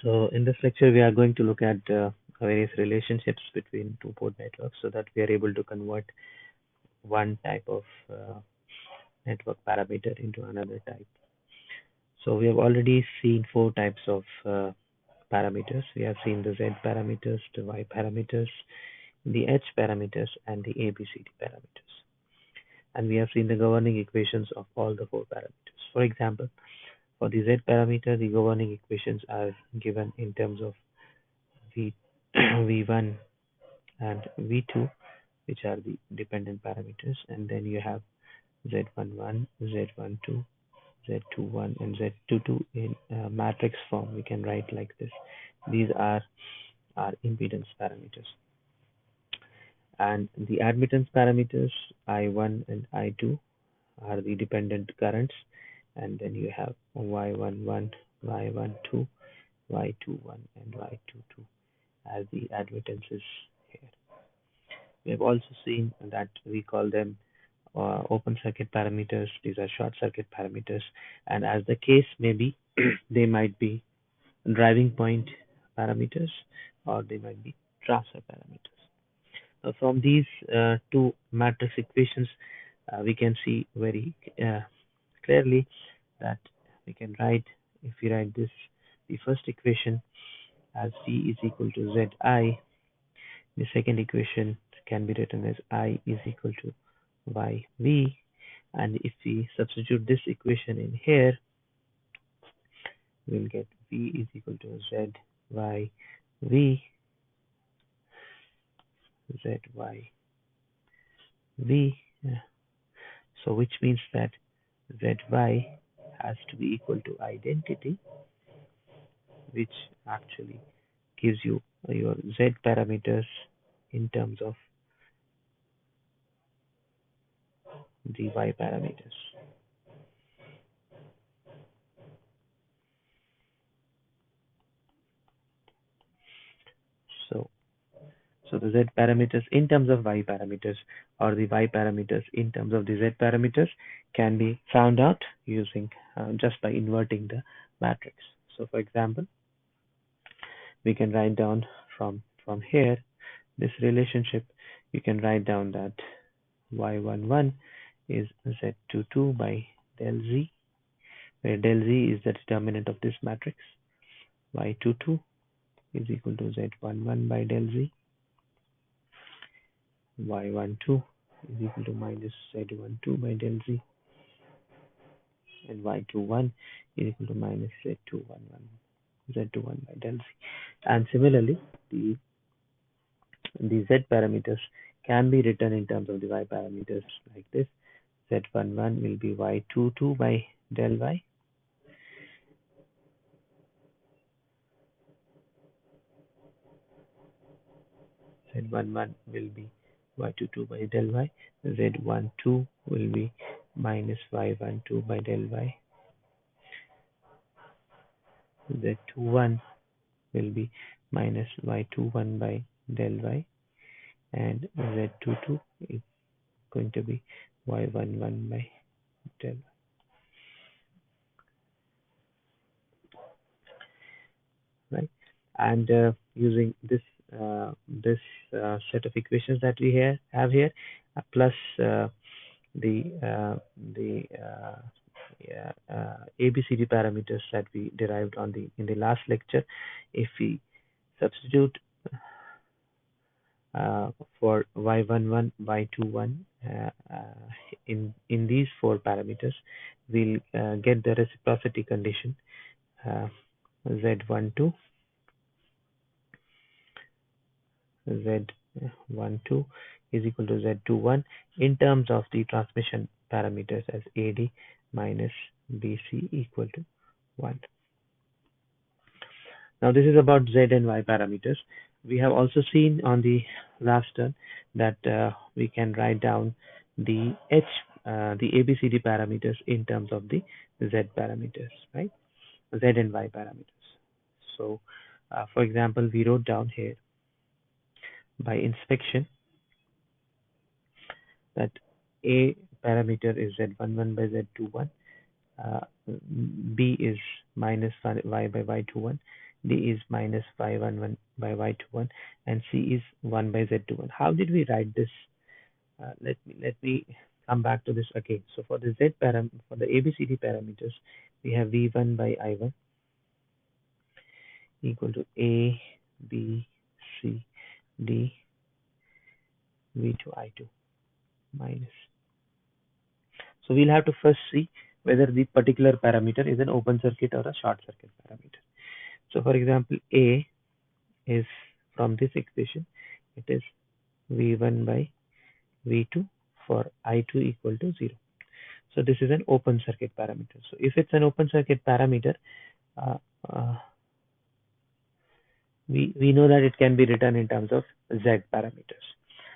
So in this lecture, we are going to look at various relationships between two-port networks so that we are able to convert one type of network parameter into another type. So we have already seen four types of parameters. We have seen the Z parameters, the Y parameters, the H parameters, and the ABCD parameters. And we have seen the governing equations of all the four parameters. For example, for the Z parameter, the governing equations are given in terms of V, V1 and V2, which are the dependent parameters, and then you have Z11, Z12, Z21, and Z22 in matrix form. We can write like this. These are our impedance parameters. And the admittance parameters, I1 and I2, are the dependent currents, and then you have Y11, Y12, Y21, and Y22 as the admittances here. We have also seen that we call them open circuit parameters. These are short circuit parameters, and as the case may be, they might be driving point parameters or they might be transfer parameters. From these two matrix equations, we can see very clearly that we can write, if we write this, the first equation as V is equal to Zi, the second equation can be written as I is equal to YV, and if we substitute this equation in here, we'll get V is equal to ZYV, ZYV, so which means that ZY has to be equal to identity, which actually gives you your Z parameters in terms of the Y parameters. So the Z parameters in terms of Y parameters or the Y parameters in terms of the Z parameters can be found out using just by inverting the matrix. So for example, we can write down from here this relationship. You can write down that Y11 is Z22 by del Z, where del Z is the determinant of this matrix. Y22 is equal to Z11 by del Z. Y12 is equal to minus Z12 by del Z, and Y21 is equal to minus Z21 by del Z. And similarly, the Z parameters can be written in terms of the Y parameters like this. Z11 will be Y22 by del Y. Z11 will be Y22 by del Y. Z12 will be minus Y12 by del Y. Z21 will be minus Y21 by del Y, and Z22 is going to be Y11 by del Y. Right? And using this set of equations that we have here, plus the ABCD parameters that we derived in the last lecture, if we substitute for Y11, Y21 in these four parameters, we'll get the reciprocity condition Z12 is equal to Z21 in terms of the transmission parameters as AD minus BC equal to 1. Now this is about Z and Y parameters. We have also seen on the last turn that we can write down the ABCD parameters in terms of the Z parameters, right? Z and Y parameters. So, for example, we wrote down here by inspection that A parameter is Z11 by Z21, B is minus Y by Y21, D is minus y11 by y21, and C is 1 by z21. How did we write this? Let me come back to this again. So for the for the ABCD parameters, we have V1 by I1 equal to A, B, C, D, V2, I2 minus. So we'll have to first see whether the particular parameter is an open circuit or a short circuit parameter. So for example, A is from this equation, it is V1 by V2 for I2 equal to 0. So this is an open circuit parameter. So if it's an open circuit parameter, uh, uh, we know that it can be written in terms of Z parameters,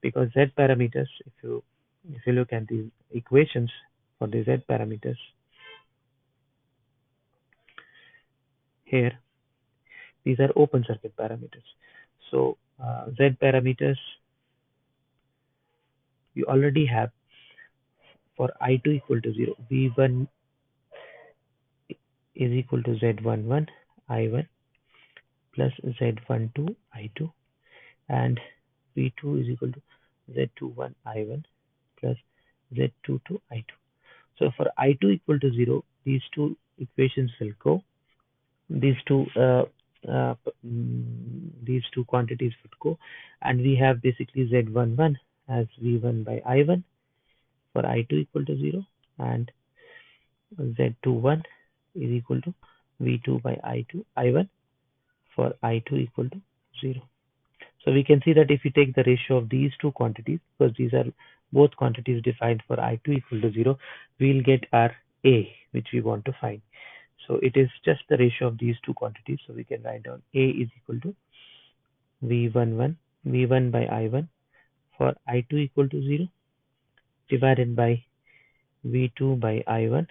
because Z parameters, if you look at the equations for the Z parameters here, these are open circuit parameters. So Z parameters you already have for I2 equal to 0. V1 is equal to Z11 I1 plus Z12 I2, and V2 is equal to Z21 I1 plus Z22 I2. So for I2 equal to 0, these two equations will go. These two uh, these two quantities would go, and we have basically Z11 as V1 by I1 for I2 equal to 0, and Z21 is equal to V2 by I1 for I2 equal to 0. So we can see that if we take the ratio of these two quantities, because these are both quantities defined for I2 equal to 0, we'll get our A, which we want to find. So it is just the ratio of these two quantities. So we can write down A is equal to V1 by I1 for I2 equal to 0 divided by V2 by I1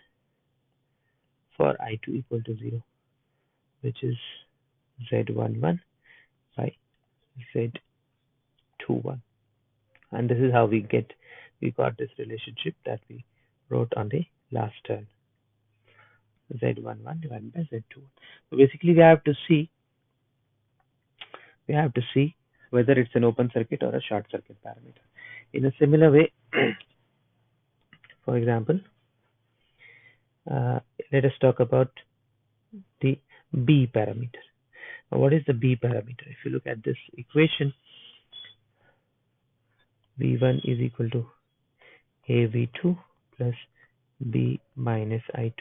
for I2 equal to 0, which is Z11 by Z21. And this is how we got this relationship that we wrote on the last term, Z11 divided by Z21. So basically we have to see whether it's an open circuit or a short circuit parameter. In a similar way, for example, uh, let us talk about the B parameter. Now, what is the B parameter? If you look at this equation, V1 is equal to AV2 plus B minus I2.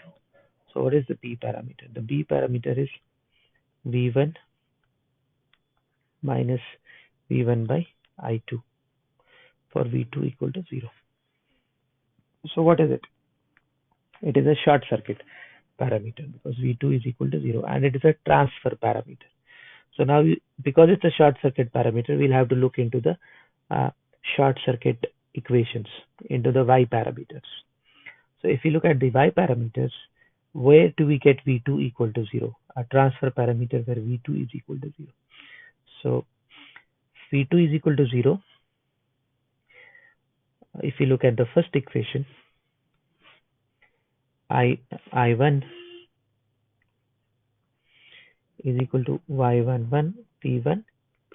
So what is the B parameter? The B parameter is V1 minus V1 by I2 for V2 equal to 0. So what is it? It is a short circuit parameter because V2 is equal to 0, and it is a transfer parameter. So now, because it's a short circuit parameter, we'll have to look into the short circuit equations, into the Y parameters. So if you look at the Y parameters, where do we get V2 equal to 0? A transfer parameter where V2 is equal to 0. So V2 is equal to 0. If you look at the first equation, I1 is equal to Y11 V1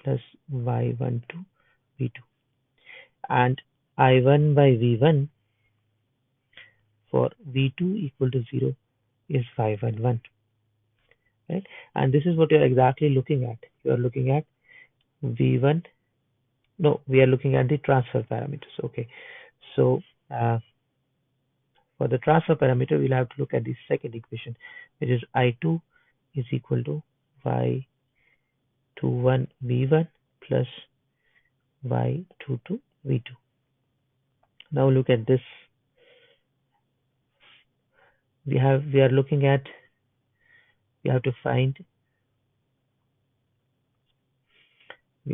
plus Y12 V2, and I1 by V1 for V2 equal to 0 is Y11, right? And this is what you're exactly looking at. You are looking at V1. No, we are looking at the transfer parameters. Okay, so for the transfer parameter, we'll have to look at the second equation, which is I2 is equal to Y21 V1 plus Y22 V2. Now look at this. We are looking at, we have to find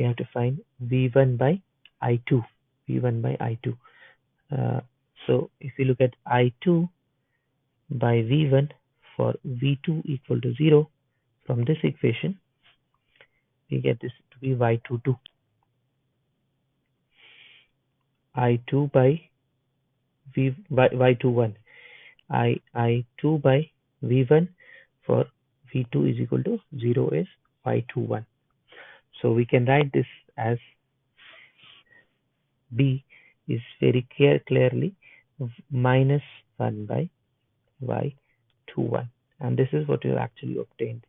V1 by I2. V1 by I2. So if you look at I2 by V1 for V2 equal to 0, from this equation, we get this to be Y22. I2 by Y21. I2 by V1 for V2 is equal to 0 is Y21. So we can write this as B is very clearly minus 1 by Y21. And this is what you actually obtained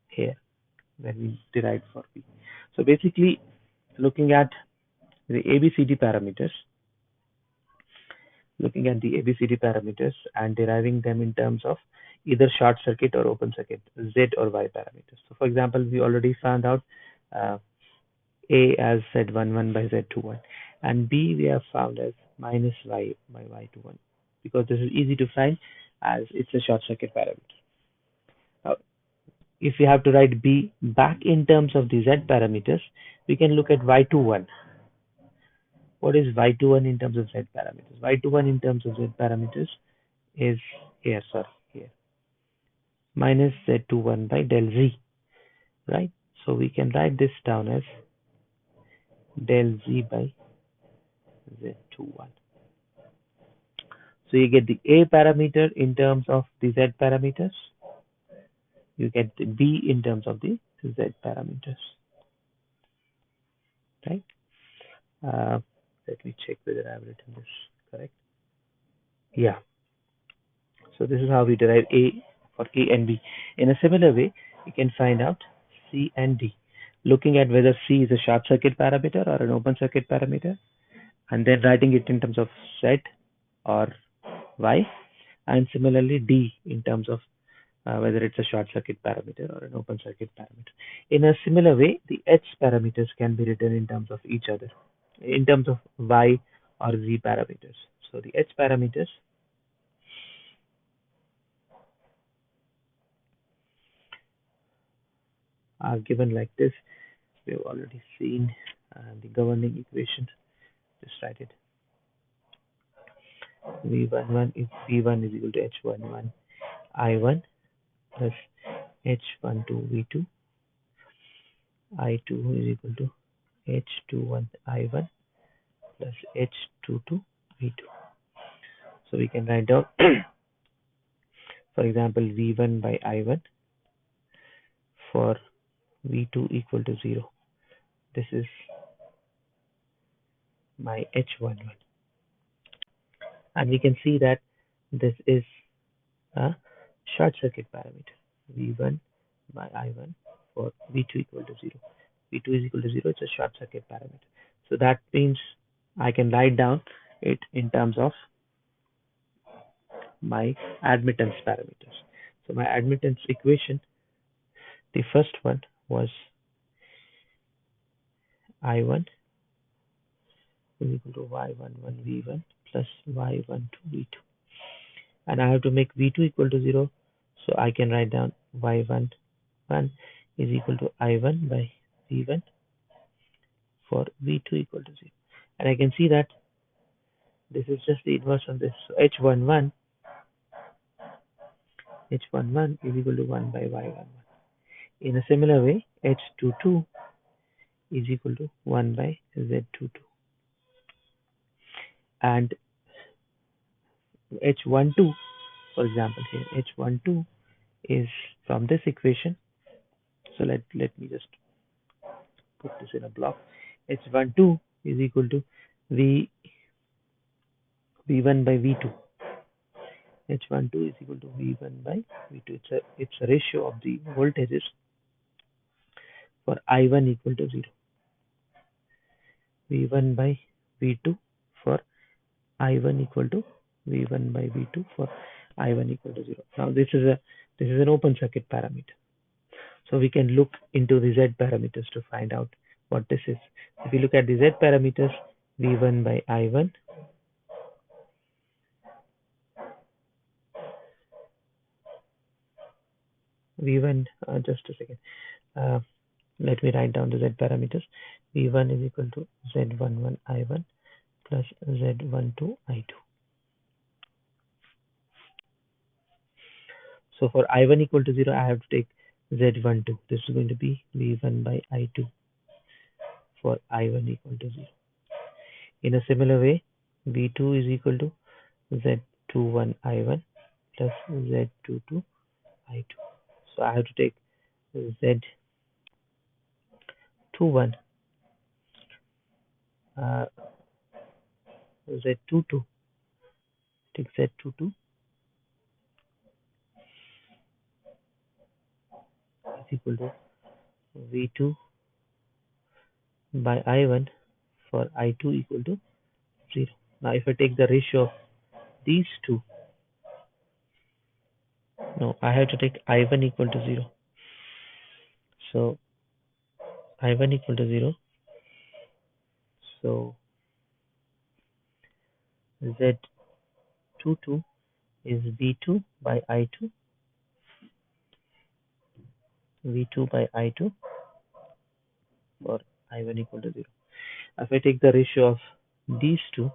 here when we derived for B. So basically, looking at the ABCD parameters, and deriving them in terms of either short circuit or open circuit, Z or Y parameters. So for example, we already found out uh, A as Z11 by Z21, and B we have found as minus Y by Y21, because this is easy to find as it's a short circuit parameter. Now, if we have to write B back in terms of the Z parameters, we can look at Y21. What is Y21 in terms of Z parameters? Y21 in terms of Z parameters is here, minus Z21 by del Z, right? So we can write this down as del Z by Z21. So you get the A parameter in terms of the Z parameters. You get the B in terms of the Z parameters, right? Uh, Let me check whether I've written this correct. Yeah. So this is how we derive A for A and B. In a similar way, you can find out C and D, looking at whether C is a short circuit parameter or an open circuit parameter, and then writing it in terms of Z or Y, and similarly D in terms of whether it's a short circuit parameter or an open circuit parameter. In a similar way, the H parameters can be written in terms of each other, in terms of Y or Z parameters. So the H parameters are given like this. We have already seen the governing equation. Just write it. V11 is V1 is equal to H11 I1 plus H12 V2. I2 is equal to H21 I1 plus H22 V2. So we can write down, for example, V1 by I1 for V2 equal to 0. This is my H11. And we can see that this is a short circuit parameter. V1 by I1 for V2 equal to 0. V2 is equal to 0, it's a short circuit parameter. So that means I can write down it in terms of my admittance parameters. So my admittance equation, the first one was I1 is equal to Y11 V1 plus Y12 V2. And I have to make V2 equal to 0. So I can write down Y11 is equal to I1 by V1 for V2 equal to 0. And I can see that this is just the inverse of this. So H11 is equal to 1 by Y11. In a similar way, H22 is equal to 1 by Z22. And H12, for example, here, H12 is from this equation. So let me just put this in a block. H12 is equal to V1 by V2. H12 is equal to V1 by V2. It's a ratio of the voltages for I1 equal to 0. V1 by V2 for I1 equal to V1 by V2 for I1 equal to 0. Now this is an open circuit parameter. So we can look into the Z parameters to find out what this is. If you look at the Z parameters, V1 by I1 V1, just a second. Let me write down the Z parameters. V1 is equal to Z11 I1 plus Z12 I2. So for I1 equal to 0, I have to take Z12. This is going to be V1 by I2 for I1 equal to 0. In a similar way, V2 is equal to Z21 I1 plus Z22 I2. So I have to take Z21 Z22, take Z22 is equal to V2 by I1 for I2 equal to 0. Now if I take the ratio of these two, no, I have to take I1 equal to 0. So I1 equal to 0. So Z22 is V2 by I2, V2 by I2 for I1 equal to 0. If I take the ratio of these two,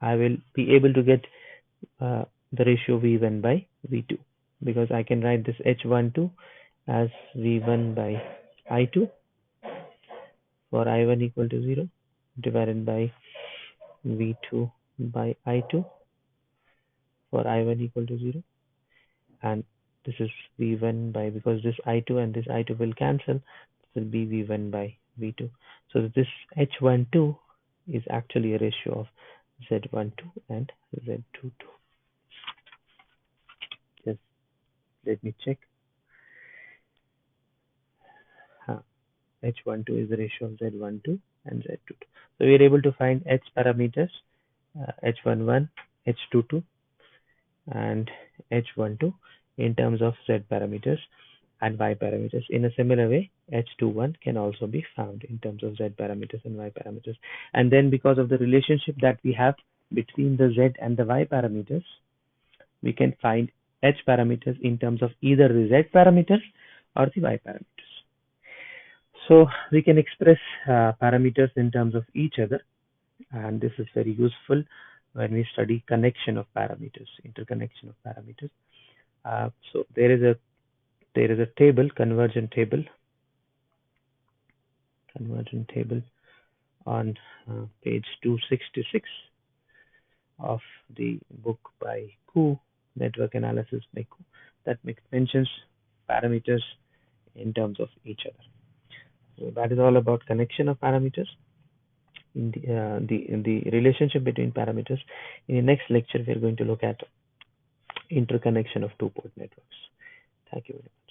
I will be able to get the ratio V1 by V2, because I can write this H12 as V1 by I2 for I1 equal to 0 divided by V2 by I2 for I1 equal to 0, and this is V1 by, because this I2 and this I2 will cancel, this will be V1 by V2. So this H12 is actually a ratio of Z12 and Z22. Just let me check. H12 is the ratio of Z12 and Z22. So we are able to find H parameters, H11, H22 and H12 in terms of Z parameters and Y parameters. In a similar way, H21 can also be found in terms of Z parameters and Y parameters. And then because of the relationship that we have between the Z and the Y parameters, we can find H parameters in terms of either the Z parameters or the Y parameters. So we can express parameters in terms of each other, and this is very useful when we study connection of parameters, interconnection of parameters. So there is a table, convergent table on page 266 of the book by Koo, Network Analysis by Koo, that mentions parameters in terms of each other. So that is all about connection of parameters, in the relationship between parameters. In the next lecture, we are going to look at interconnection of two-port networks. Thank you very much.